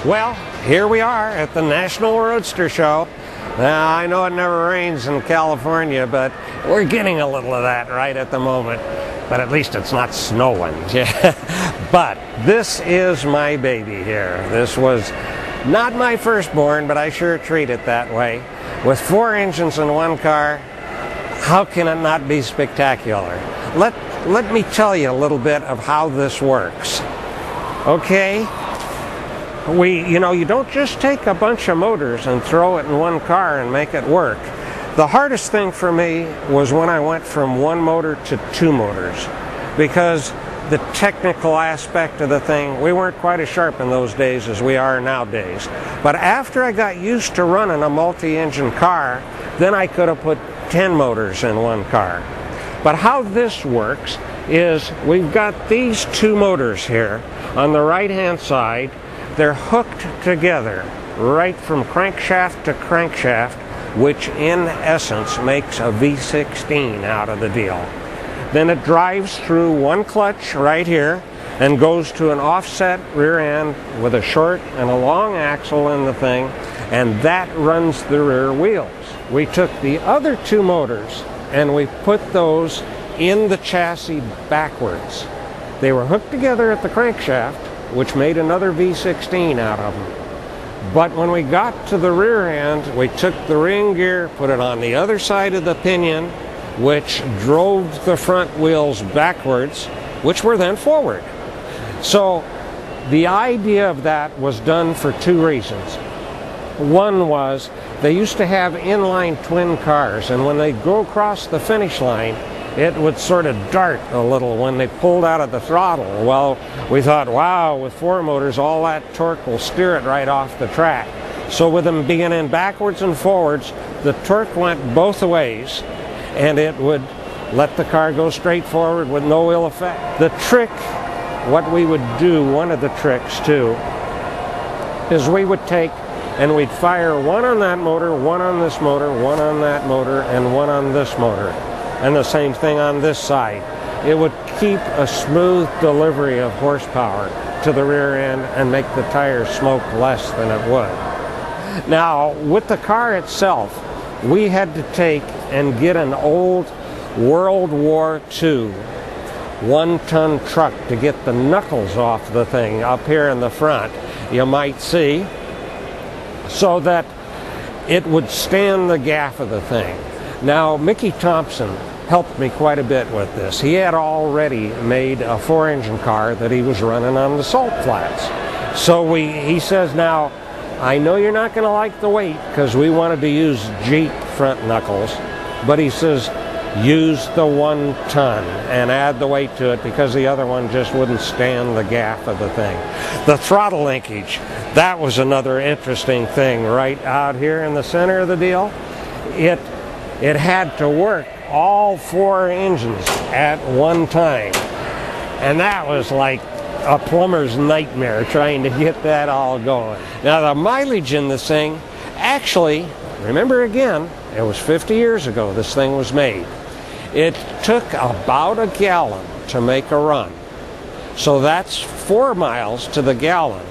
Well, here we are at the National Roadster Show. Now, I know it never rains in California, but we're getting a little of that right at the moment. But at least it's not snowing. But this is my baby here. This was not my firstborn, but I sure treat it that way. With 4 engines in one car, how can it not be spectacular? Let me tell you a little bit of how this works. Okay? You don't just take a bunch of motors and throw it in one car and make it work. The hardest thing for me was when I went from 1 motor to 2 motors, because the technical aspect of the thing, we weren't quite as sharp in those days as we are nowadays. But after I got used to running a multi-engine car, then I could have put 10 motors in one car. But how this works is we've got these 2 motors here on the right-hand side. They're hooked together right from crankshaft to crankshaft, which in essence makes a V16 out of the deal. Then it drives through 1 clutch right here and goes to an offset rear end with a short and a long axle in the thing, and that runs the rear wheels. We took the other 2 motors and we put those in the chassis backwards. They were hooked together at the crankshaft, which made another V16 out of them. But when we got to the rear end, we took the ring gear, put it on the other side of the pinion, which drove the front wheels backwards, which were then forward. So the idea of that was done for 2 reasons. One was they used to have inline twin cars, and when they'd go across the finish line, it would sort of dart a little when they pulled out of the throttle. Well, we thought, wow, with 4 motors, all that torque will steer it right off the track. So with them being in backwards and forwards, the torque went both ways, and it would let the car go straight forward with no ill effect. The trick, what we would do, one of the tricks too, is we would take and we'd fire 1 on that motor, 1 on this motor, 1 on that motor, and 1 on this motor. And the same thing on this side. It would keep a smooth delivery of horsepower to the rear end and make the tires smoke less than it would. Now, with the car itself, we had to take and get an old World War II 1-ton truck to get the knuckles off the thing up here in the front, you might see, so that it would stand the gaff of the thing. Now, Mickey Thompson helped me quite a bit with this. He had already made a 4-engine car that he was running on the salt flats. So he says, now, I know you're not going to like the weight because we wanted to use Jeep front knuckles, but he says, use the 1 ton and add the weight to it because the other one just wouldn't stand the gaff of the thing. The throttle linkage, that was another interesting thing right out here in the center of the deal. It had to work all 4 engines at one time. And that was like a plumber's nightmare trying to get that all going. Now the mileage in this thing, actually, remember again, it was 50 years ago this thing was made. It took about a gallon to make a run. So that's 4 miles to the gallon,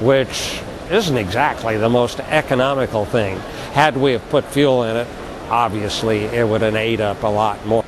which isn't exactly the most economical thing. Had we have put fuel in it, obviously it would have ate up a lot more.